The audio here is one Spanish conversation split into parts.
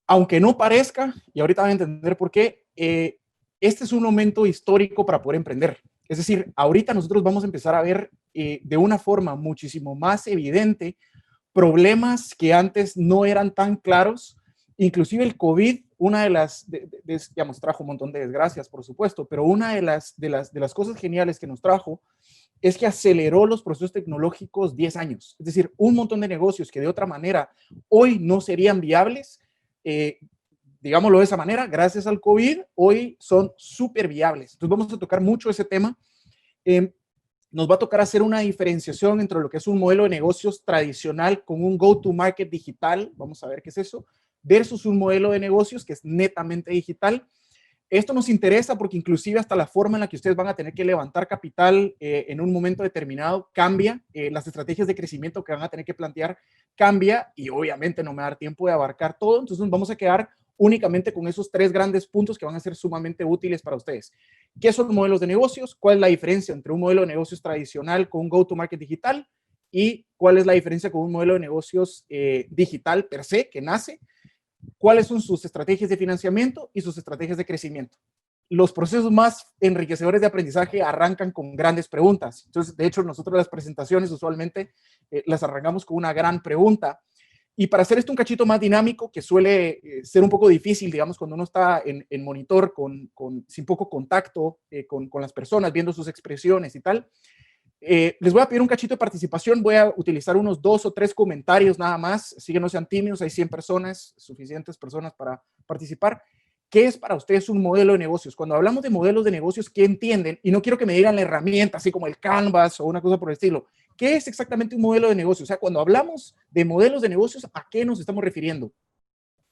aunque no parezca, y ahorita van a entender por qué, este es un momento histórico para poder emprender. Es decir, ahorita nosotros vamos a empezar a ver de una forma muchísimo más evidente problemas que antes no eran tan claros. Inclusive el COVID, una de las, digamos, trajo un montón de desgracias, por supuesto, pero una de las cosas geniales que nos trajo es que aceleró los procesos tecnológicos 10 años. Es decir, un montón de negocios que de otra manera hoy no serían viables, digámoslo de esa manera, gracias al COVID, hoy son súper viables. Entonces vamos a tocar mucho ese tema. Nos va a tocar hacer una diferenciación entre lo que es un modelo de negocios tradicional con un go-to-market digital, vamos a ver qué es eso, versus un modelo de negocios que es netamente digital. Esto nos interesa porque inclusive hasta la forma en la que ustedes van a tener que levantar capital en un momento determinado cambia, las estrategias de crecimiento que van a tener que plantear cambia y obviamente no me va a dar tiempo de abarcar todo, entonces nos vamos a quedar únicamente con esos 3 grandes puntos que van a ser sumamente útiles para ustedes. ¿Qué son modelos de negocios? ¿Cuál es la diferencia entre un modelo de negocios tradicional con un go-to-market digital? ¿Y cuál es la diferencia con un modelo de negocios digital per se, que nace? ¿Cuáles son sus estrategias de financiamiento y sus estrategias de crecimiento? Los procesos más enriquecedores de aprendizaje arrancan con grandes preguntas. Entonces, de hecho, nosotros las presentaciones usualmente las arrancamos con una gran pregunta. Y para hacer esto un cachito más dinámico, que suele ser un poco difícil, digamos, cuando uno está en monitor sin poco contacto con las personas, viendo sus expresiones y tal, les voy a pedir un cachito de participación. Voy a utilizar unos 2 o 3 comentarios nada más. Así que no sean tímidos, hay 100 personas, suficientes personas para participar. ¿Qué es para ustedes un modelo de negocios? Cuando hablamos de modelos de negocios, ¿qué entienden? Y no quiero que me digan la herramienta, así como el Canvas o una cosa por el estilo. ¿Qué es exactamente un modelo de negocio? O sea, cuando hablamos de modelos de negocios, ¿a qué nos estamos refiriendo?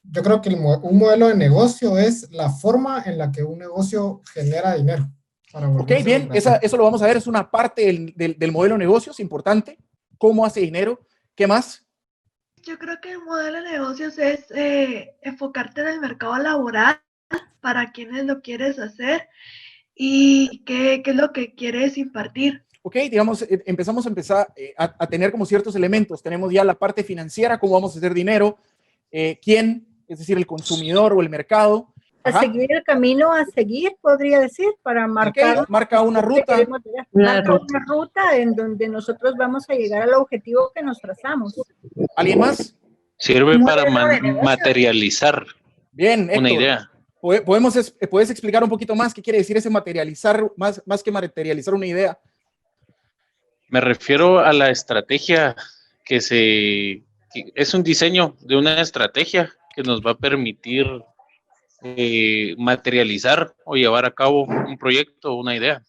Yo creo que un modelo de negocio es la forma en la que un negocio genera dinero. Ok, bien, eso lo vamos a ver, es una parte del modelo de negocios importante. ¿Cómo hace dinero? ¿Qué más? Yo creo que el modelo de negocios es enfocarte en el mercado laboral, para quienes lo quieres hacer y qué es lo que quieres impartir. Ok, digamos, empezamos a tener como ciertos elementos. Tenemos ya la parte financiera, cómo vamos a hacer dinero, quién, es decir, el consumidor o el mercado. A seguir el camino a seguir, podría decir, para marcar. Okay, marca una ruta. Marca una ruta en donde nosotros vamos a llegar al objetivo que nos trazamos. ¿Alguien más? Sirve para materializar. Bien, Héctor, una idea. ¿Puedes explicar un poquito más qué quiere decir ese materializar, más que materializar una idea? Me refiero a la estrategia que es un diseño de una estrategia que nos va a permitir materializar o llevar a cabo un proyecto o una idea.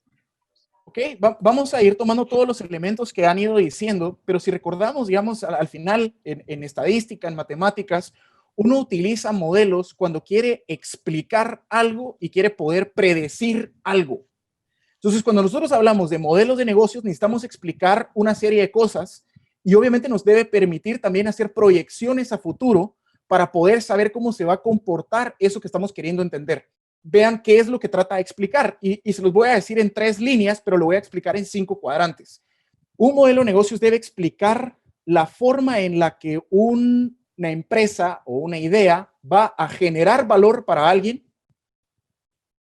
Ok, vamos a ir tomando todos los elementos que han ido diciendo, pero si recordamos, digamos, al final, en estadística, en matemáticas, uno utiliza modelos cuando quiere explicar algo y quiere poder predecir algo. Entonces, cuando nosotros hablamos de modelos de negocios, necesitamos explicar una serie de cosas y obviamente nos debe permitir también hacer proyecciones a futuro para poder saber cómo se va a comportar eso que estamos queriendo entender. Vean qué es lo que trata de explicar y se los voy a decir en 3 líneas, pero lo voy a explicar en 5 cuadrantes. Un modelo de negocios debe explicar la forma en la que una empresa o una idea va a generar valor para alguien,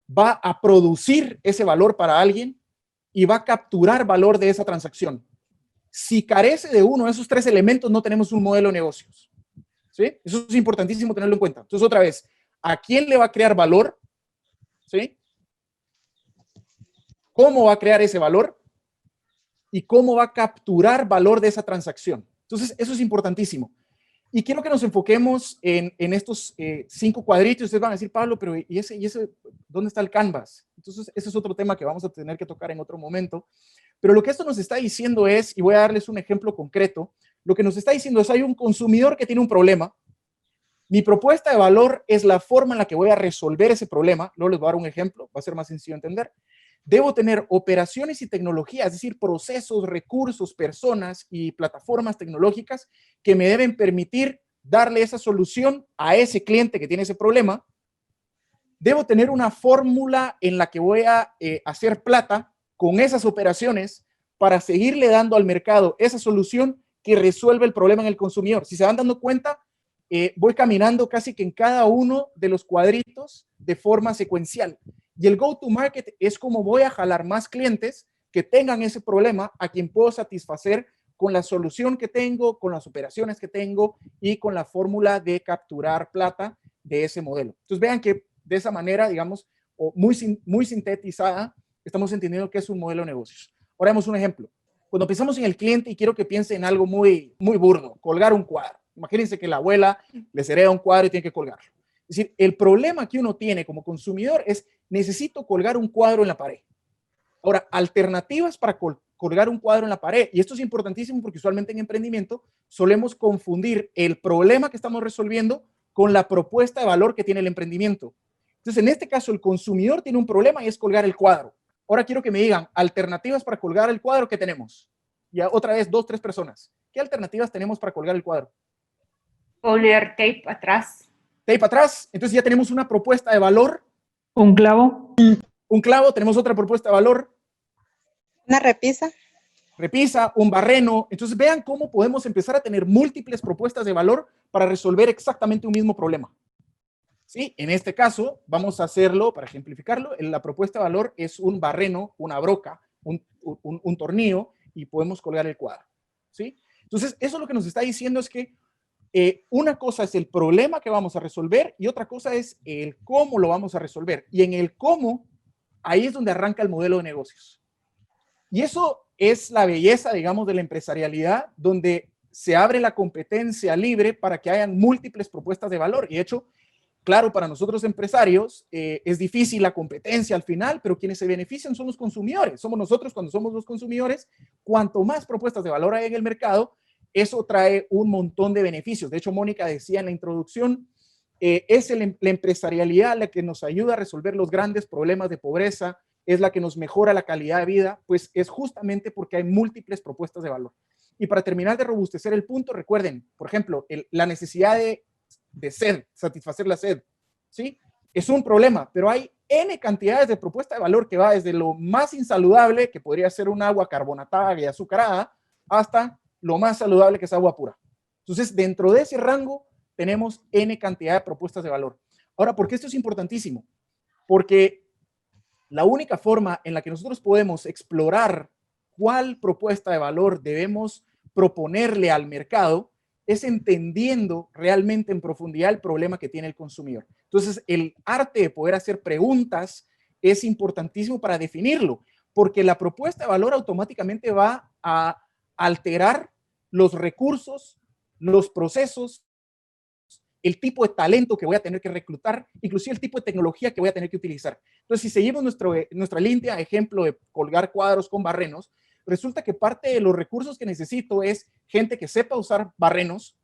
va a producir ese valor para alguien y va a capturar valor de esa transacción. Si carece de uno de esos 3 elementos, no tenemos un modelo de negocios. ¿Sí? Eso es importantísimo tenerlo en cuenta. Entonces, otra vez, ¿a quién le va a crear valor? ¿Sí? ¿Cómo va a crear ese valor? ¿Y cómo va a capturar valor de esa transacción? Entonces, eso es importantísimo. Y quiero que nos enfoquemos en estos 5 cuadritos. Ustedes van a decir, Pablo, pero ¿y ese, dónde está el Canvas? Entonces, ese es otro tema que vamos a tener que tocar en otro momento. Pero lo que esto nos está diciendo es, y voy a darles un ejemplo concreto, lo que nos está diciendo es, hay un consumidor que tiene un problema. Mi propuesta de valor es la forma en la que voy a resolver ese problema. Luego les voy a dar un ejemplo, va a ser más sencillo entender. Debo tener operaciones y tecnología, es decir, procesos, recursos, personas y plataformas tecnológicas que me deben permitir darle esa solución a ese cliente que tiene ese problema. Debo tener una fórmula en la que voy a hacer plata con esas operaciones para seguirle dando al mercado esa solución que resuelve el problema en el consumidor. Si se van dando cuenta, voy caminando casi que en cada uno de los cuadritos de forma secuencial. Y el go-to-market es como voy a jalar más clientes que tengan ese problema a quien puedo satisfacer con la solución que tengo, con las operaciones que tengo y con la fórmula de capturar plata de ese modelo. Entonces vean que de esa manera, digamos, o muy sintetizada, estamos entendiendo que es un modelo de negocios. Ahora vemos un ejemplo. Cuando pensamos en el cliente, y quiero que piensen en algo muy burdo, colgar un cuadro. Imagínense que la abuela les hereda un cuadro y tiene que colgarlo. Es decir, el problema que uno tiene como consumidor es, necesito colgar un cuadro en la pared. Ahora, alternativas para colgar un cuadro en la pared, y esto es importantísimo porque usualmente en emprendimiento solemos confundir el problema que estamos resolviendo con la propuesta de valor que tiene el emprendimiento. Entonces, en este caso, el consumidor tiene un problema y es colgar el cuadro. Ahora quiero que me digan, alternativas para colgar el cuadro, ¿qué tenemos? Y otra vez, 2, 3 personas. ¿Qué alternativas tenemos para colgar el cuadro? Poner tape atrás. Tape atrás. Entonces ya tenemos una propuesta de valor. Un clavo. Un clavo. Tenemos otra propuesta de valor. Una repisa. Repisa, un barreno. Entonces vean cómo podemos empezar a tener múltiples propuestas de valor para resolver exactamente un mismo problema. ¿Sí? En este caso, vamos a hacerlo, para ejemplificarlo, la propuesta de valor es un barreno, una broca, un tornillo, y podemos colgar el cuadro. ¿Sí? Entonces, eso lo que nos está diciendo es que una cosa es el problema que vamos a resolver y otra cosa es el cómo lo vamos a resolver. Y en el cómo, ahí es donde arranca el modelo de negocios. Y eso es la belleza, digamos, de la empresarialidad, donde se abre la competencia libre para que hayan múltiples propuestas de valor. Y de hecho, claro, para nosotros empresarios es difícil la competencia al final, pero quienes se benefician son los consumidores. Somos nosotros cuando somos los consumidores. Cuanto más propuestas de valor hay en el mercado, eso trae un montón de beneficios. De hecho, Mónica decía en la introducción, es la empresarialidad la que nos ayuda a resolver los grandes problemas de pobreza, es la que nos mejora la calidad de vida, pues es justamente porque hay múltiples propuestas de valor. Y para terminar de robustecer el punto, recuerden, por ejemplo, la necesidad de sed, satisfacer la sed, ¿sí? Es un problema, pero hay N cantidades de propuesta de valor que va desde lo más insaludable, que podría ser un agua carbonatada y azucarada, hasta lo más saludable, que es agua pura. Entonces, dentro de ese rango tenemos N cantidad de propuestas de valor. Ahora, ¿por qué esto es importantísimo? Porque la única forma en la que nosotros podemos explorar cuál propuesta de valor debemos proponerle al mercado es entendiendo realmente en profundidad el problema que tiene el consumidor. Entonces, el arte de poder hacer preguntas es importantísimo para definirlo, porque la propuesta de valor automáticamente va a alterar los recursos, los procesos, el tipo de talento que voy a tener que reclutar, inclusive el tipo de tecnología que voy a tener que utilizar. Entonces, si seguimos nuestra línea, ejemplo de colgar cuadros con barrenos, resulta que parte de los recursos que necesito es gente que sepa usar barrenos,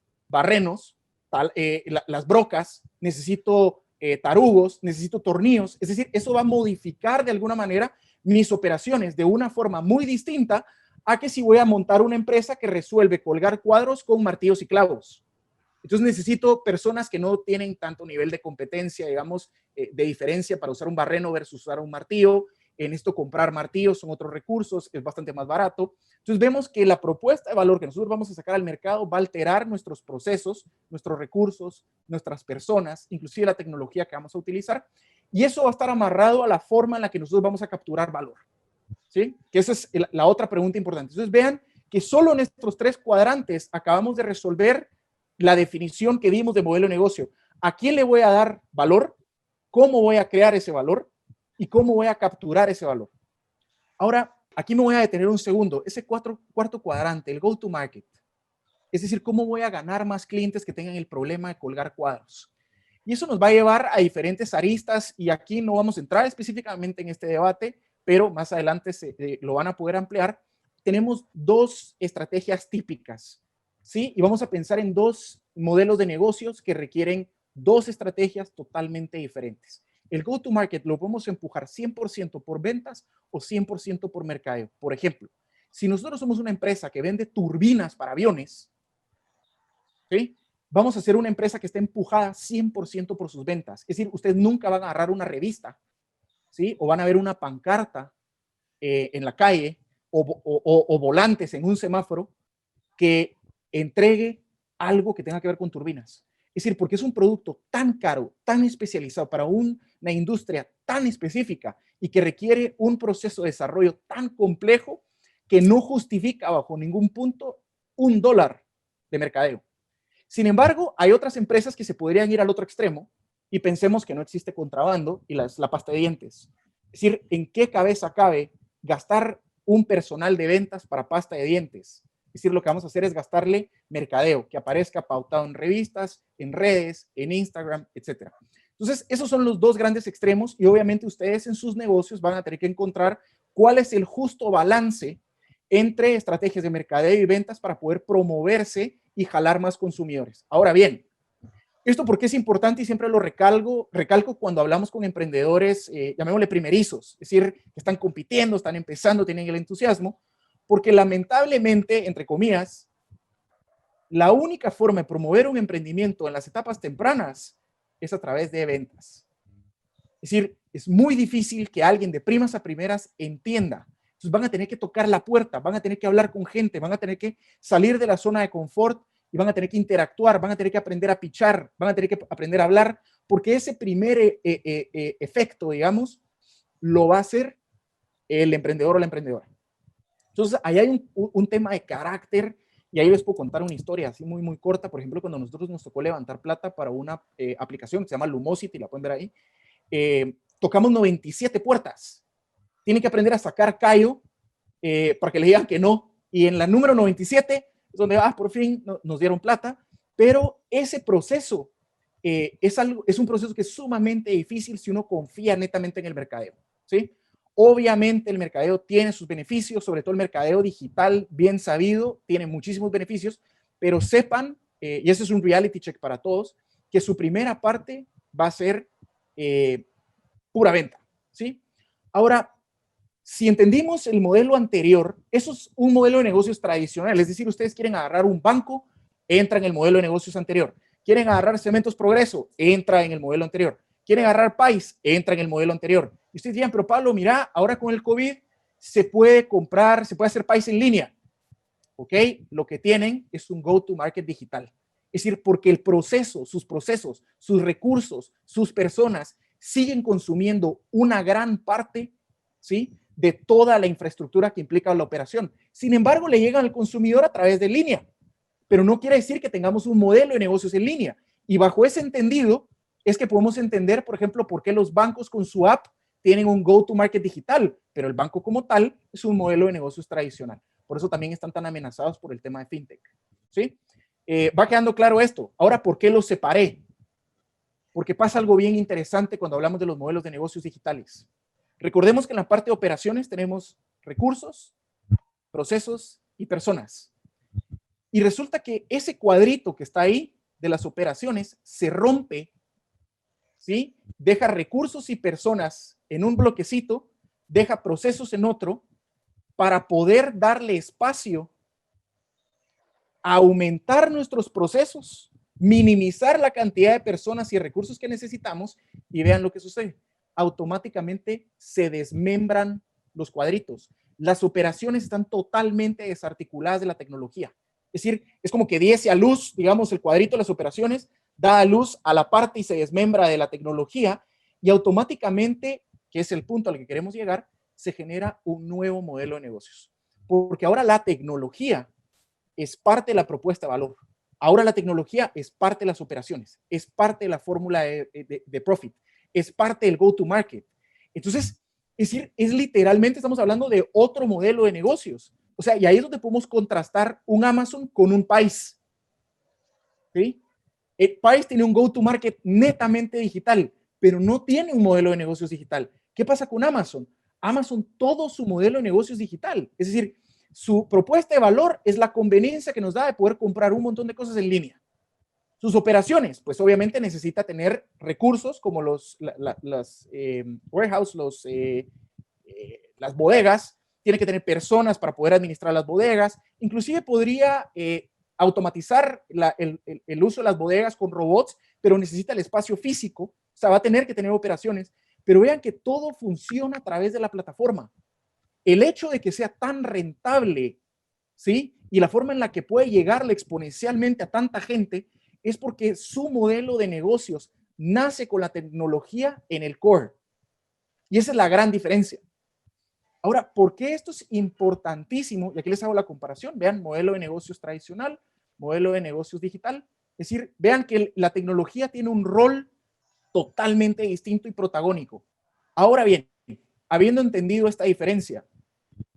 las brocas, necesito tarugos, necesito tornillos. Es decir, eso va a modificar de alguna manera mis operaciones de una forma muy distinta a que si voy a montar una empresa que resuelve colgar cuadros con martillos y clavos. Entonces necesito personas que no tienen tanto nivel de competencia, digamos, de diferencia para usar un barreno versus usar un martillo. En esto comprar martillos son otros recursos, es bastante más barato. Entonces vemos que la propuesta de valor que nosotros vamos a sacar al mercado va a alterar nuestros procesos, nuestros recursos, nuestras personas, inclusive la tecnología que vamos a utilizar. Y eso va a estar amarrado a la forma en la que nosotros vamos a capturar valor. ¿Sí? Que esa es la otra pregunta importante. Entonces vean que solo en estos 3 cuadrantes acabamos de resolver la definición que dimos de modelo de negocio. ¿A quién le voy a dar valor? ¿Cómo voy a crear ese valor? ¿Y cómo voy a capturar ese valor? Ahora, aquí me voy a detener un segundo. Ese cuarto cuadrante, el go-to-market. Es decir, ¿cómo voy a ganar más clientes que tengan el problema de colgar cuadros? Y eso nos va a llevar a diferentes aristas y aquí no vamos a entrar específicamente en este debate, pero más adelante lo van a poder ampliar. Tenemos 2 estrategias típicas, ¿sí? Y vamos a pensar en 2 modelos de negocios que requieren 2 estrategias totalmente diferentes. El go-to-market lo podemos empujar 100% por ventas o 100% por mercadeo. Por ejemplo, si nosotros somos una empresa que vende turbinas para aviones, ¿sí? Vamos a ser una empresa que esté empujada 100% por sus ventas. Es decir, ustedes nunca van a agarrar una revista, ¿sí? O van a ver una pancarta en la calle o volantes en un semáforo que entregue algo que tenga que ver con turbinas. Es decir, porque es un producto tan caro, tan especializado para una industria tan específica y que requiere un proceso de desarrollo tan complejo que no justifica bajo ningún punto $1 de mercadeo. Sin embargo, hay otras empresas que se podrían ir al otro extremo y pensemos que no existe contrabando y la pasta de dientes. Es decir, ¿en qué cabeza cabe gastar un personal de ventas para pasta de dientes? Es decir, lo que vamos a hacer es gastarle mercadeo, que aparezca pautado en revistas, en redes, en Instagram, etc. Entonces, esos son los dos grandes extremos y obviamente ustedes en sus negocios van a tener que encontrar cuál es el justo balance entre estrategias de mercadeo y ventas para poder promoverse y jalar más consumidores. Ahora bien, esto porque es importante y siempre lo recalco cuando hablamos con emprendedores, llamémosle primerizos, es decir, que están compitiendo, están empezando, tienen el entusiasmo, porque lamentablemente, entre comillas, la única forma de promover un emprendimiento en las etapas tempranas es a través de ventas. Es decir, es muy difícil que alguien de primas a primeras entienda. Entonces van a tener que tocar la puerta, van a tener que hablar con gente, van a tener que salir de la zona de confort y van a tener que interactuar, van a tener que aprender a pitchar, van a tener que aprender a hablar, porque ese primer efecto, digamos, lo va a hacer el emprendedor o la emprendedora. Entonces, ahí hay un tema de carácter y ahí les puedo contar una historia así muy, muy corta. Por ejemplo, cuando nosotros nos tocó levantar plata para una aplicación que se llama Lumosity, la pueden ver ahí, tocamos 97 puertas. Tienen que aprender a sacar callo para que le digan que no. Y en la número 97 es donde, por fin nos dieron plata. Pero ese proceso es un proceso que es sumamente difícil si uno confía netamente en el mercadeo, ¿sí? Obviamente el mercadeo tiene sus beneficios, sobre todo el mercadeo digital bien sabido, tiene muchísimos beneficios, pero sepan, y ese es un reality check para todos, que su primera parte va a ser pura venta, ¿sí? Ahora, si entendimos el modelo anterior, eso es un modelo de negocios tradicional, es decir, ustedes quieren agarrar un banco, entra en el modelo de negocios anterior. Quieren agarrar Cementos Progreso, entra en el modelo anterior. Quieren agarrar Pais, entra en el modelo anterior. Y ustedes dirán, pero Pablo, mira, ahora con el COVID se puede comprar, se puede hacer Pais en línea. ¿Ok? Lo que tienen es un go-to-market digital. Es decir, porque el proceso, sus recursos, sus personas siguen consumiendo una gran parte, ¿sí?, de toda la infraestructura que implica la operación. Sin embargo, le llegan al consumidor a través de línea. Pero no quiere decir que tengamos un modelo de negocios en línea. Y bajo ese entendido es que podemos entender, por ejemplo, por qué los bancos con su app tienen un go-to-market digital, pero el banco como tal es un modelo de negocios tradicional. Por eso también están tan amenazados por el tema de fintech, ¿sí? Va quedando claro esto. Ahora, ¿por qué los separé? Porque pasa algo bien interesante cuando hablamos de los modelos de negocios digitales. Recordemos que en la parte de operaciones tenemos recursos, procesos y personas. Y resulta que ese cuadrito que está ahí de las operaciones se rompe, ¿sí? Deja recursos y personas en un bloquecito, deja procesos en otro, para poder darle espacio a aumentar nuestros procesos, minimizar la cantidad de personas y recursos que necesitamos, y vean lo que sucede. Automáticamente se desmembran los cuadritos. Las operaciones están totalmente desarticuladas de la tecnología. Es decir, es como que diese a luz, digamos, el cuadrito de las operaciones, da a luz a la parte y se desmembra de la tecnología, y automáticamente, que es el punto al que queremos llegar, se genera un nuevo modelo de negocios. Porque ahora la tecnología es parte de la propuesta de valor. Ahora la tecnología es parte de las operaciones, es parte de la fórmula de profit, es parte del go-to-market. Entonces, es decir, es literalmente, estamos hablando de otro modelo de negocios. O sea, y ahí es donde podemos contrastar un Amazon con un Pais. ¿Sí? El Pais tiene un go-to-market netamente digital, pero no tiene un modelo de negocios digital. ¿Qué pasa con Amazon? Amazon, todo su modelo de negocios digital. Es decir, su propuesta de valor es la conveniencia que nos da de poder comprar un montón de cosas en línea. Sus operaciones, pues obviamente necesita tener recursos como las warehouse, las bodegas, tiene que tener personas para poder administrar las bodegas, inclusive podría automatizar el uso de las bodegas con robots, pero necesita el espacio físico, o sea, va a tener que tener operaciones, pero vean que todo funciona a través de la plataforma. El hecho de que sea tan rentable, ¿sí?, y la forma en la que puede llegarle exponencialmente a tanta gente, es porque su modelo de negocios nace con la tecnología en el core. Y esa es la gran diferencia. Ahora, ¿por qué esto es importantísimo? Y aquí les hago la comparación. Vean, modelo de negocios tradicional, modelo de negocios digital. Es decir, vean que la tecnología tiene un rol totalmente distinto y protagónico. Ahora bien, habiendo entendido esta diferencia,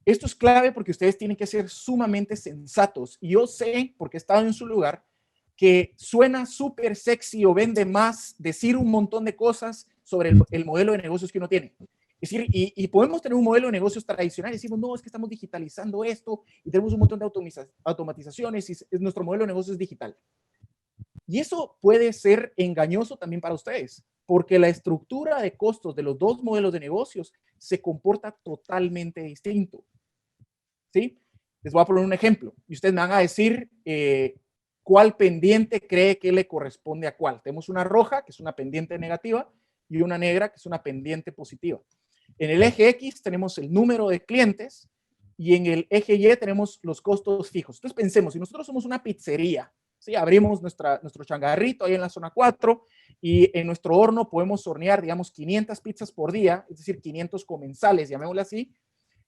esto es clave porque ustedes tienen que ser sumamente sensatos. Y yo sé, porque he estado en su lugar, que suena súper sexy o vende más decir un montón de cosas sobre el modelo de negocios que uno tiene. Es decir, y podemos tener un modelo de negocios tradicional y decimos, no, es que estamos digitalizando esto y tenemos un montón de automatizaciones y nuestro modelo de negocios es digital. Y eso puede ser engañoso también para ustedes, porque la estructura de costos de los dos modelos de negocios se comporta totalmente distinto. ¿Sí? Les voy a poner un ejemplo y ustedes me van a decir cuál pendiente cree que le corresponde a cuál. Tenemos una roja, que es una pendiente negativa, y una negra, que es una pendiente positiva. En el eje X tenemos el número de clientes y en el eje Y tenemos los costos fijos. Entonces pensemos, si nosotros somos una pizzería, ¿sí? Abrimos nuestro changarrito ahí en la zona 4 y en nuestro horno podemos hornear, digamos, 500 pizzas por día, es decir, 500 comensales, llamémoslo así.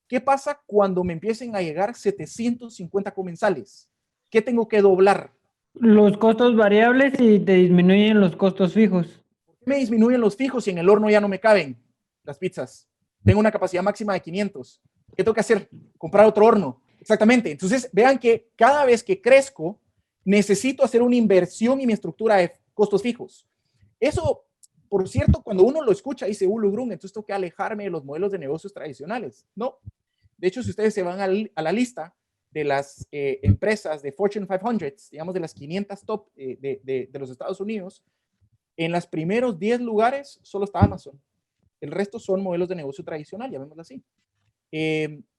¿Qué pasa cuando me empiecen a llegar 750 comensales? ¿Qué tengo que doblar? Los costos variables y te disminuyen los costos fijos. ¿Por qué me disminuyen los fijos y en el horno ya no me caben las pizzas? Tengo una capacidad máxima de 500. ¿Qué tengo que hacer? Comprar otro horno. Exactamente. Entonces, vean que cada vez que crezco, necesito hacer una inversión en mi estructura de costos fijos. Eso, por cierto, cuando uno lo escucha, dice, Grun, entonces tengo que alejarme de los modelos de negocios tradicionales. No. De hecho, si ustedes se van a la lista de las empresas de Fortune 500, digamos de las 500 top de los Estados Unidos, en los primeros 10 lugares solo está Amazon. El resto son modelos de negocio tradicional, llamémoslo así.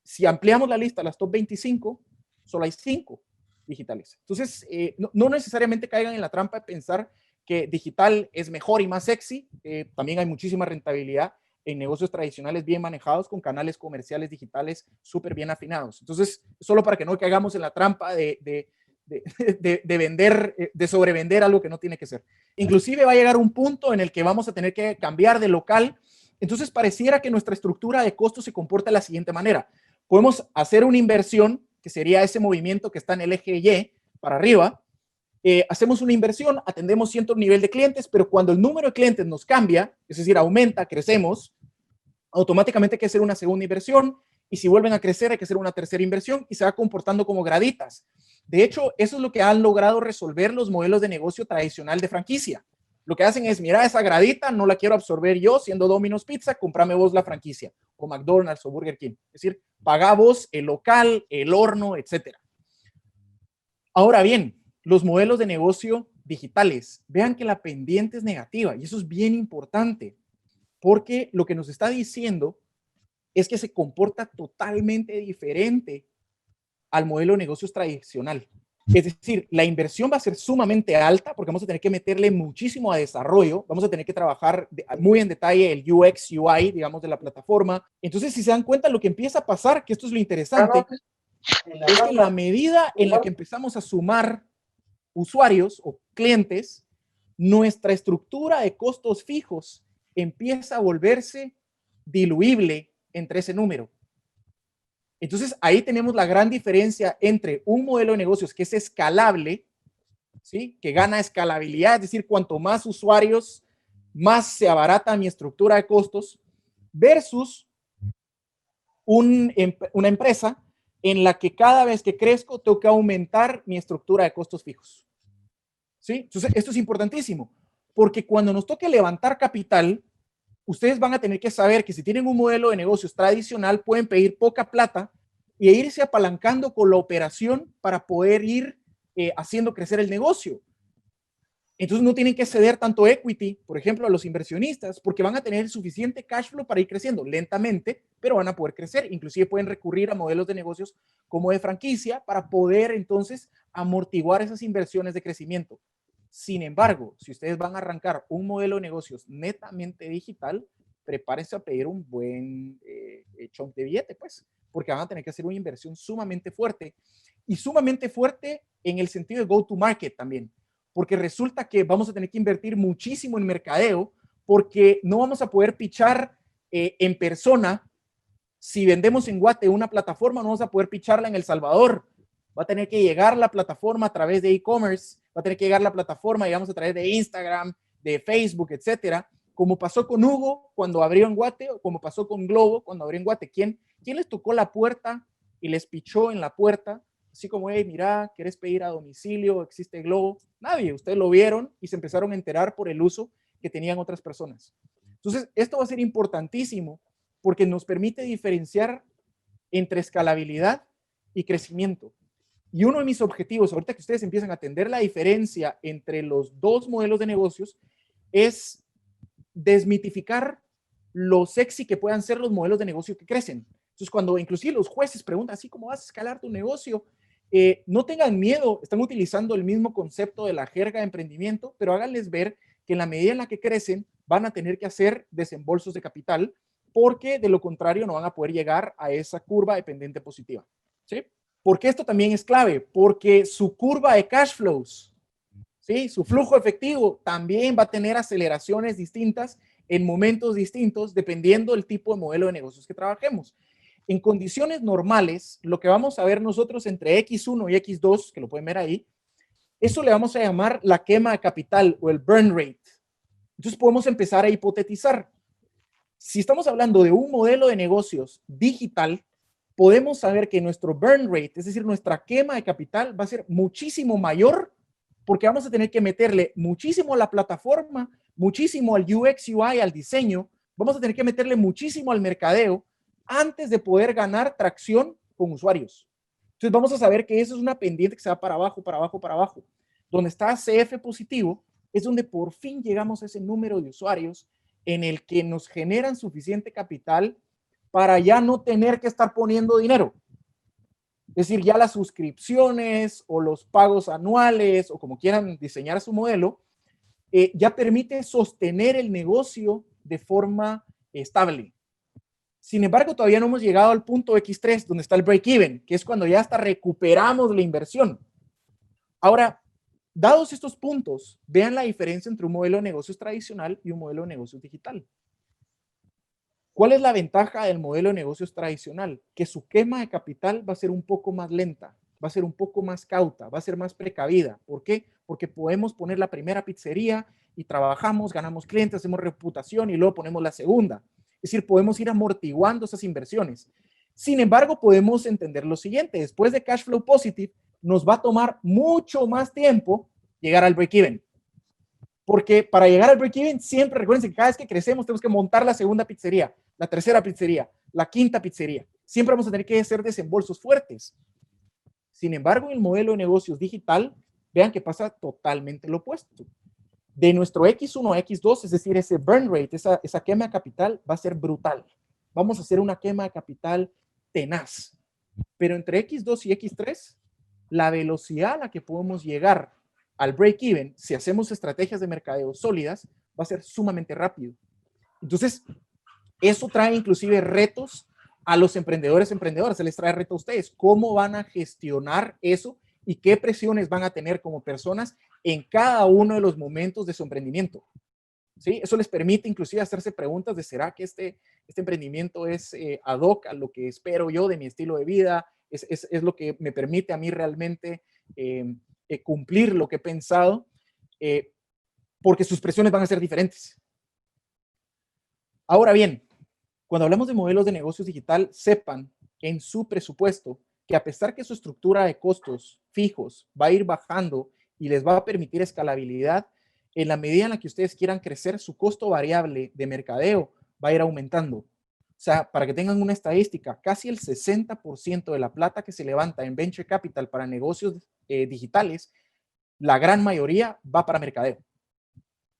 Si ampliamos la lista a las top 25, solo hay 5 digitales. Entonces, no necesariamente caigan en la trampa de pensar que digital es mejor y más sexy. También hay muchísima rentabilidad en negocios tradicionales bien manejados con canales comerciales digitales súper bien afinados. Entonces, solo para que no caigamos en la trampa de vender, de sobrevender algo que no tiene que ser. Inclusive va a llegar un punto en el que vamos a tener que cambiar de local. Entonces, pareciera que nuestra estructura de costos se comporta de la siguiente manera. Podemos hacer una inversión, que sería ese movimiento que está en el eje Y para arriba. Hacemos una inversión, atendemos cierto nivel de clientes, pero cuando el número de clientes nos cambia, es decir, aumenta, crecemos, automáticamente hay que hacer una segunda inversión y si vuelven a crecer hay que hacer una tercera inversión y se va comportando como graditas. De hecho, eso es lo que han logrado resolver los modelos de negocio tradicional de franquicia. Lo que hacen es, mira, esa gradita no la quiero absorber yo siendo Domino's Pizza, comprame vos la franquicia, o McDonald's o Burger King. Es decir, pagá vos el local, el horno, etc. Ahora bien, los modelos de negocio digitales, vean que la pendiente es negativa y eso es bien importante porque lo que nos está diciendo es que se comporta totalmente diferente al modelo de negocios tradicional. Es decir, la inversión va a ser sumamente alta porque vamos a tener que meterle muchísimo a desarrollo, vamos a tener que trabajar muy en detalle el UX, UI, digamos, de la plataforma. Entonces, si se dan cuenta, lo que empieza a pasar, que esto es lo interesante, es que la medida en la que empezamos a sumar usuarios o clientes, nuestra estructura de costos fijos empieza a volverse diluible entre ese número. Entonces, ahí tenemos la gran diferencia entre un modelo de negocios que es escalable, ¿sí? Que gana escalabilidad, es decir, cuanto más usuarios, más se abarata mi estructura de costos, versus una empresa en la que cada vez que crezco tengo que aumentar mi estructura de costos fijos. ¿Sí? Entonces, esto es importantísimo, porque cuando nos toque levantar capital, ustedes van a tener que saber que si tienen un modelo de negocios tradicional, pueden pedir poca plata e irse apalancando con la operación para poder ir haciendo crecer el negocio. Entonces no tienen que ceder tanto equity, por ejemplo, a los inversionistas, porque van a tener suficiente cash flow para ir creciendo lentamente, pero van a poder crecer. Inclusive pueden recurrir a modelos de negocios como de franquicia para poder entonces amortiguar esas inversiones de crecimiento. Sin embargo, si ustedes van a arrancar un modelo de negocios netamente digital, prepárense a pedir un buen chunk de billete, pues, porque van a tener que hacer una inversión sumamente fuerte y sumamente fuerte en el sentido de go to market también. porque resulta que vamos a tener que invertir muchísimo en mercadeo, porque no vamos a poder pichar en persona. Si vendemos en Guate una plataforma, no vamos a poder picharla en El Salvador. Va a tener que llegar la plataforma a través de e-commerce, va a tener que llegar la plataforma, digamos, a través de Instagram, de Facebook, etcétera, como pasó con Hugo cuando abrió en Guate, o como pasó con Globo cuando abrió en Guate. ¿Quién les tocó la puerta y les pichó en la puerta? Así como, hey, mira, ¿quieres pedir a domicilio? ¿Existe Globo? Nadie. Ustedes lo vieron y se empezaron a enterar por el uso que tenían otras personas. Entonces, esto va a ser importantísimo porque nos permite diferenciar entre escalabilidad y crecimiento. Y uno de mis objetivos, ahorita que ustedes empiezan a entender la diferencia entre los dos modelos de negocios, es desmitificar lo sexy que puedan ser los modelos de negocio que crecen. Entonces, cuando inclusive los jueces preguntan, así como vas a escalar tu negocio, no tengan miedo, están utilizando el mismo concepto de la jerga de emprendimiento, pero háganles ver que en la medida en la que crecen, van a tener que hacer desembolsos de capital, porque de lo contrario no van a poder llegar a esa curva de pendiente positiva. ¿Sí? Porque esto también es clave, porque su curva de cash flows, ¿sí? Su flujo efectivo también va a tener aceleraciones distintas en momentos distintos, dependiendo del tipo de modelo de negocios que trabajemos. En condiciones normales, lo que vamos a ver nosotros entre X1 y X2, que lo pueden ver ahí, eso le vamos a llamar la quema de capital o el burn rate. Entonces podemos empezar a hipotetizar. Si estamos hablando de un modelo de negocios digital, podemos saber que nuestro burn rate, es decir, nuestra quema de capital, va a ser muchísimo mayor porque vamos a tener que meterle muchísimo a la plataforma, muchísimo al UX, UI, al diseño, vamos a tener que meterle muchísimo al mercadeo antes de poder ganar tracción con usuarios. Entonces vamos a saber que eso es una pendiente que se va para abajo, para abajo, para abajo. Donde está CF positivo es donde por fin llegamos a ese número de usuarios en el que nos generan suficiente capital para ya no tener que estar poniendo dinero. Es decir, ya las suscripciones o los pagos anuales o como quieran diseñar su modelo, ya permite sostener el negocio de forma estable. Sin embargo, todavía no hemos llegado al punto X3, donde está el break-even, que es cuando ya hasta recuperamos la inversión. Ahora, dados estos puntos, vean la diferencia entre un modelo de negocios tradicional y un modelo de negocios digital. ¿Cuál es la ventaja del modelo de negocios tradicional? Que su quema de capital va a ser un poco más lenta, va a ser un poco más cauta, va a ser más precavida. ¿Por qué? Porque podemos poner la primera pizzería y trabajamos, ganamos clientes, hacemos reputación y luego ponemos la segunda. Es decir, podemos ir amortiguando esas inversiones. Sin embargo, podemos entender lo siguiente. Después de cash flow positive, nos va a tomar mucho más tiempo llegar al break-even. Porque para llegar al break-even, siempre recuerden que cada vez que crecemos tenemos que montar la segunda pizzería, la tercera pizzería, la quinta pizzería. Siempre vamos a tener que hacer desembolsos fuertes. Sin embargo, en el modelo de negocios digital, vean que pasa totalmente lo opuesto. De nuestro X1 a X2, es decir, ese burn rate, esa quema de capital va a ser brutal. Vamos a hacer una quema de capital tenaz. Pero entre X2 y X3, la velocidad a la que podemos llegar al break-even, si hacemos estrategias de mercadeo sólidas, va a ser sumamente rápido. Entonces, eso trae inclusive retos a los emprendedoras, se les trae reto a ustedes. ¿Cómo van a gestionar eso y qué presiones van a tener como personas en cada uno de los momentos de su emprendimiento? ¿Sí? Eso les permite inclusive hacerse preguntas de ¿será que este emprendimiento es ad hoc a lo que espero yo de mi estilo de vida? ¿Es lo que me permite a mí realmente cumplir lo que he pensado? Porque sus presiones van a ser diferentes. Ahora bien, cuando hablamos de modelos de negocios digital, sepan en su presupuesto que a pesar que su estructura de costos fijos va a ir bajando y les va a permitir escalabilidad, en la medida en la que ustedes quieran crecer, su costo variable de mercadeo va a ir aumentando. O sea, para que tengan una estadística, casi el 60% de la plata que se levanta en Venture Capital para negocios digitales, la gran mayoría va para mercadeo.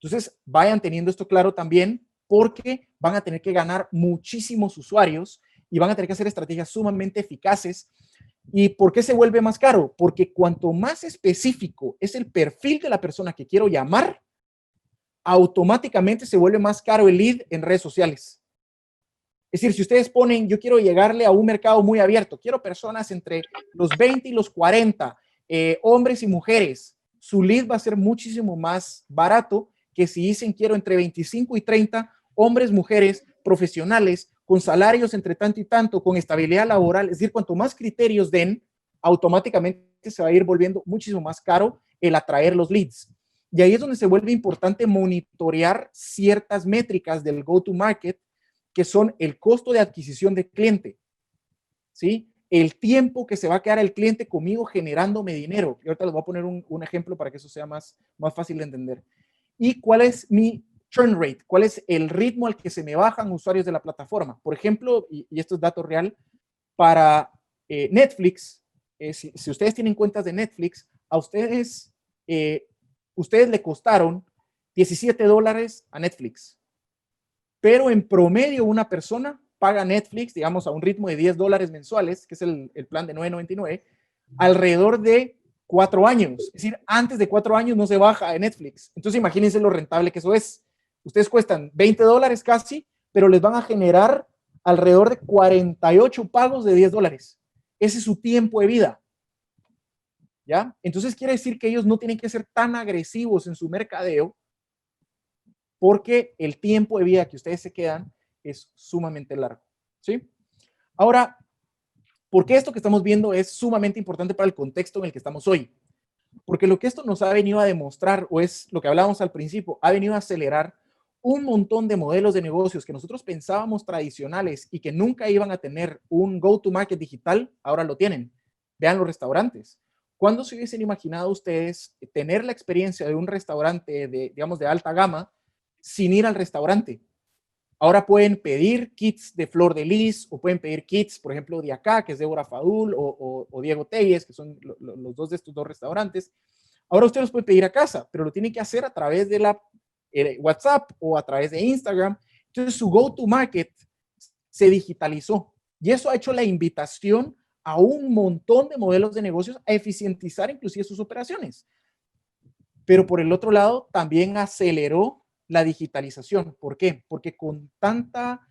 Entonces, vayan teniendo esto claro también, porque van a tener que ganar muchísimos usuarios y van a tener que hacer estrategias sumamente eficaces. ¿Y por qué se vuelve más caro? Porque cuanto más específico es el perfil de la persona que quiero llamar, automáticamente se vuelve más caro el lead en redes sociales. Es decir, si ustedes ponen, yo quiero llegarle a un mercado muy abierto, quiero personas entre los 20 y los 40, hombres y mujeres, su lead va a ser muchísimo más barato que si dicen quiero entre 25 y 30 hombres, mujeres, profesionales, con salarios entre tanto y tanto, con estabilidad laboral. Es decir, cuanto más criterios den, automáticamente se va a ir volviendo muchísimo más caro el atraer los leads. Y ahí es donde se vuelve importante monitorear ciertas métricas del go-to-market, que son el costo de adquisición del cliente, ¿sí? El tiempo que se va a quedar el cliente conmigo generándome dinero. Y ahorita les voy a poner un ejemplo para que eso sea más fácil de entender. ¿Y cuál es mi churn rate? ¿Cuál es el ritmo al que se me bajan usuarios de la plataforma? Por ejemplo, y esto es dato real, para Netflix, si ustedes tienen cuentas de Netflix, a ustedes le costaron $17 a Netflix. Pero en promedio una persona paga Netflix, digamos, a un ritmo de $10 mensuales, que es el plan de $9.99, alrededor de 4 años. Es decir, antes de 4 años no se baja de Netflix. Entonces imagínense lo rentable que eso es. Ustedes cuestan $20 casi, pero les van a generar alrededor de 48 pagos de $10. Ese es su tiempo de vida. ¿Ya? Entonces quiere decir que ellos no tienen que ser tan agresivos en su mercadeo, porque el tiempo de vida que ustedes se quedan es sumamente largo, ¿sí? Ahora, ¿por qué esto que estamos viendo es sumamente importante para el contexto en el que estamos hoy? Porque lo que esto nos ha venido a demostrar, o es lo que hablábamos al principio, ha venido a acelerar un montón de modelos de negocios que nosotros pensábamos tradicionales y que nunca iban a tener un go-to-market digital, ahora lo tienen. Vean los restaurantes. ¿Cuándo se hubiesen imaginado ustedes tener la experiencia de un restaurante digamos, de alta gama sin ir al restaurante? Ahora pueden pedir kits de Flor de Lis, o pueden pedir kits, por ejemplo, de acá, que es Débora Fadul, o Diego Telles, que son los dos de estos dos restaurantes. Ahora usted los puede pedir a casa, pero lo tiene que hacer a través de la WhatsApp o a través de Instagram. Entonces su go-to-market se digitalizó, y eso ha hecho la invitación a un montón de modelos de negocios a eficientizar inclusive sus operaciones. Pero por el otro lado, también aceleró la digitalización. ¿Por qué? Porque con tanta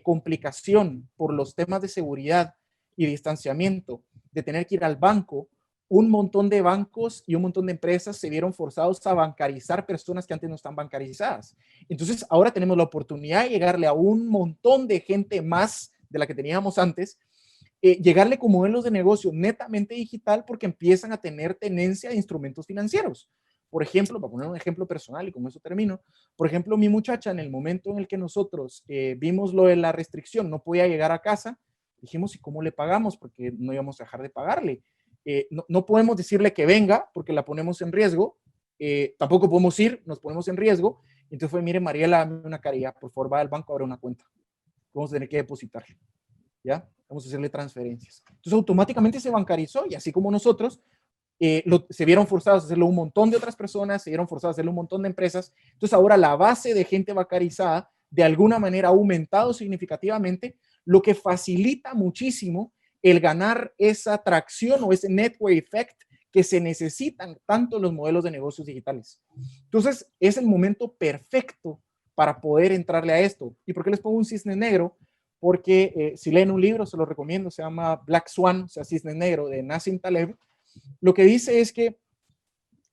complicación por los temas de seguridad y distanciamiento, de tener que ir al banco, un montón de bancos y un montón de empresas se vieron forzados a bancarizar personas que antes no están bancarizadas. Entonces, ahora tenemos la oportunidad de llegarle a un montón de gente más de la que teníamos antes, llegarle con modelos de negocio netamente digital, porque empiezan a tener tenencia de instrumentos financieros. Por ejemplo, para poner un ejemplo personal y con eso termino, por ejemplo, mi muchacha, en el momento en el que nosotros vimos lo de la restricción, no podía llegar a casa, dijimos, ¿y cómo le pagamos? Porque no íbamos a dejar de pagarle. No podemos decirle que venga porque la ponemos en riesgo, tampoco podemos ir, nos ponemos en riesgo. Entonces fue, mire, Mariela, dame una caridad, por favor, va al banco a abrir una cuenta. Vamos a tener que depositarle, ¿ya? Vamos a hacerle transferencias. Entonces automáticamente se bancarizó, y así como nosotros, se vieron forzados a hacerlo un montón de otras personas, se vieron forzados a hacerlo un montón de empresas. Entonces ahora la base de gente bancarizada de alguna manera ha aumentado significativamente, lo que facilita muchísimo el ganar esa tracción o ese network effect que se necesitan tanto los modelos de negocios digitales. Entonces es el momento perfecto para poder entrarle a esto. ¿Y por qué les pongo un cisne negro? Porque si leen un libro, se lo recomiendo, se llama Black Swan, o sea, Cisne Negro, de Nassim Taleb. Lo que dice es que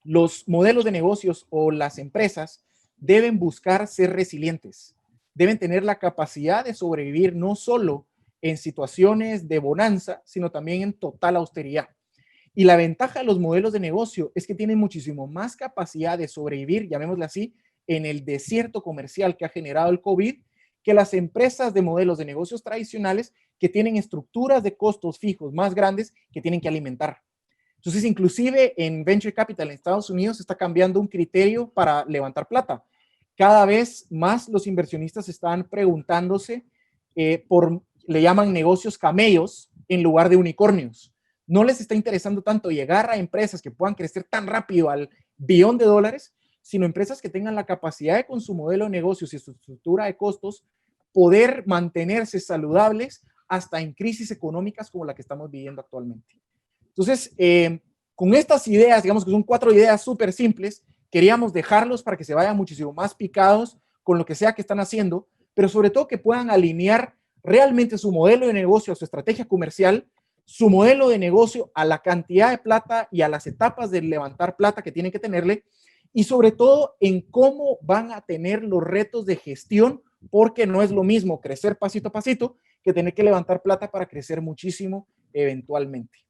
los modelos de negocios o las empresas deben buscar ser resilientes, deben tener la capacidad de sobrevivir no solo en situaciones de bonanza, sino también en total austeridad. Y la ventaja de los modelos de negocio es que tienen muchísimo más capacidad de sobrevivir, llamémosle así, en el desierto comercial que ha generado el COVID, que las empresas de modelos de negocios tradicionales, que tienen estructuras de costos fijos más grandes que tienen que alimentar. Entonces, inclusive en Venture Capital en Estados Unidos se está cambiando un criterio para levantar plata. Cada vez más los inversionistas están preguntándose le llaman negocios camellos en lugar de unicornios. No les está interesando tanto llegar a empresas que puedan crecer tan rápido al billón de dólares, sino empresas que tengan la capacidad de, con su modelo de negocios y su estructura de costos, poder mantenerse saludables hasta en crisis económicas como la que estamos viviendo actualmente. Entonces, con estas ideas, digamos que son 4 ideas súper simples, queríamos dejarlos para que se vayan muchísimo más picados con lo que sea que están haciendo, pero sobre todo que puedan alinear realmente su modelo de negocio, su estrategia comercial su modelo de negocio, a la cantidad de plata y a las etapas de levantar plata que tienen que tenerle, y sobre todo en cómo van a tener los retos de gestión, porque no es lo mismo crecer pasito a pasito que tener que levantar plata para crecer muchísimo eventualmente.